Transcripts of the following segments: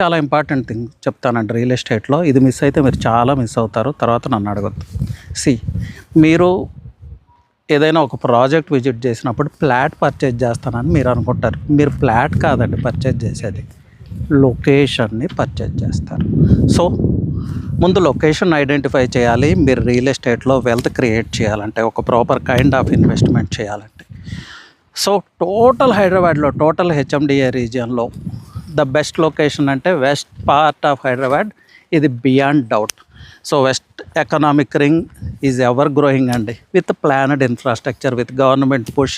చాలా important thing చెప్తానండి real ఎస్టేట్లో. ఇది మిస్ అయితే మీరు చాలా మిస్ అవుతారు. తర్వాత నన్ను అడగొద్దు. మీరు ఏదైనా ఒక ప్రాజెక్ట్ విజిట్ చేసినప్పుడు ఫ్లాట్ పర్చేజ్ చేస్తానని మీరు అనుకుంటారు. మీరు ఫ్లాట్ కాదండి పర్చేజ్ చేసేది, లొకేషన్ని పర్చేజ్ చేస్తారు. సో ముందు లొకేషన్ ఐడెంటిఫై చేయాలి. మీరు రియల్ ఎస్టేట్లో వెల్త్ క్రియేట్ చేయాలంటే, ఒక ప్రాపర్ కైండ్ ఆఫ్ ఇన్వెస్ట్మెంట్ చేయాలంటే. సో టోటల్ హైదరాబాద్లో, టోటల్ హెచ్ఎండిఏ రీజియన్లో ద బెస్ట్ లొకేషన్ అంటే వెస్ట్ పార్ట్ ఆఫ్ హైదరాబాద్. ఇది beyond doubt. So west economic ring is ever growing అండి, with planned infrastructure, with government push.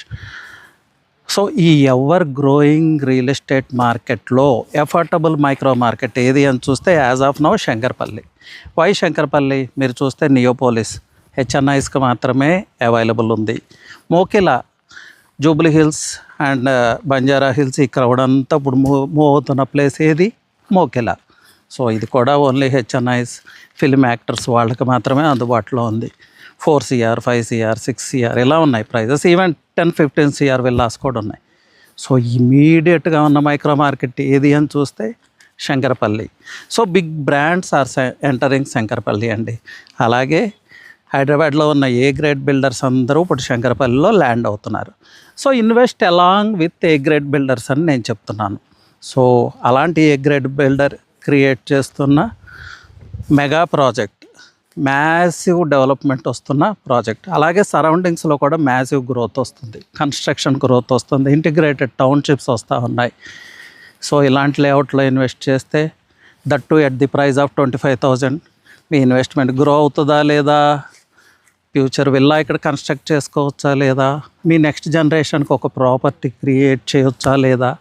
So ఈ ever growing real estate మార్కెట్లో affordable micro market ఏది అని చూస్తే as of now Shankarpalli. Why Shankarpalli? మీరు చూస్తే నియోపోలిస్ హెచ్ఎన్ఐస్కి మాత్రమే అవైలబుల్ ఉంది. మోకిలా, జూబ్లీ హిల్స్ అండ్ బంజారా హిల్స్, ఈ క్రౌడ్ అంతా ఇప్పుడు మూవ్ అవుతున్న ప్లేస్ ఏది? మోకిలా. సో ఇది కూడా ఓన్లీ హెచ్ఎన్ఐస్, ఫిల్మ్ యాక్టర్స్ వాళ్ళకి మాత్రమే అందుబాటులో ఉంది. 4 CR, 5 CR, 6 CR ఇలా ఉన్నాయి ప్రైజెస్. ఈవెన్ 10-15 CR విల్లాస్ కూడా ఉన్నాయి. సో ఇమీడియట్గా ఉన్న మైక్రో మార్కెట్ ఏది అని చూస్తే Shankarpalli. So big brands are entering Shankarpalli అండి. అలాగే హైదరాబాద్లో ఉన్న ఏ గ్రేడ్ బిల్డర్స్ అందరూ ఇప్పుడు శంకరపల్లిలో ల్యాండ్ అవుతున్నారు. So invest along with A grade builders అని నేను చెప్తున్నాను. సో అలాంటి ఏ గ్రేడ్ బిల్డర్ క్రియేట్ చేస్తున్న మెగా ప్రాజెక్ట్, మ్యాసివ్ డెవలప్మెంట్ వస్తున్న ప్రాజెక్ట్. అలాగే సరౌండింగ్స్లో కూడా మ్యాసివ్ గ్రోత్ వస్తుంది, కన్స్ట్రక్షన్ గ్రోత్ వస్తుంది, ఇంటిగ్రేటెడ్ టౌన్షిప్స్ వస్తూ ఉన్నాయి. సో ఇలాంటి లేఅవుట్లో ఇన్వెస్ట్ చేస్తే, that to at the price of 25,000, me investment grow అవుతుందా లేదా, ఫ్యూచర్ విల్లా ఇక్కడ కన్స్ట్రక్ట్ చేసుకోవచ్చా లేదా, మీ నెక్స్ట్ జనరేషన్కి ఒక ప్రాపర్టీ క్రియేట్ చేయొచ్చా లేదా,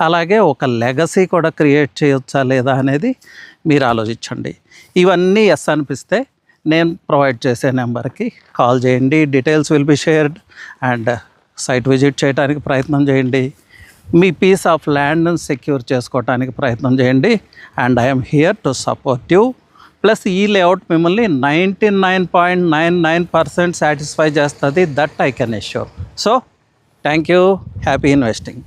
అలాగే ఒక లెగసీ కూడా క్రియేట్ చేయొచ్చా లేదా అనేది మీరు ఆలోచించండి. ఇవన్నీ ఎస్ అనిపిస్తే నేను ప్రొవైడ్ చేసే నెంబర్కి కాల్ చేయండి. Details will be shared and site visit చేయడానికి ప్రయత్నం చేయండి. మీ పీస్ ఆఫ్ ల్యాండ్ని సెక్యూర్ చేసుకోవడానికి ప్రయత్నం చేయండి. And I'm here to support you. Plus ఈ లేఅవుట్ మిమ్మల్ని 99.99% సాటిస్ఫై చేస్తుంది. That I can assure. So thank you. Happy investing.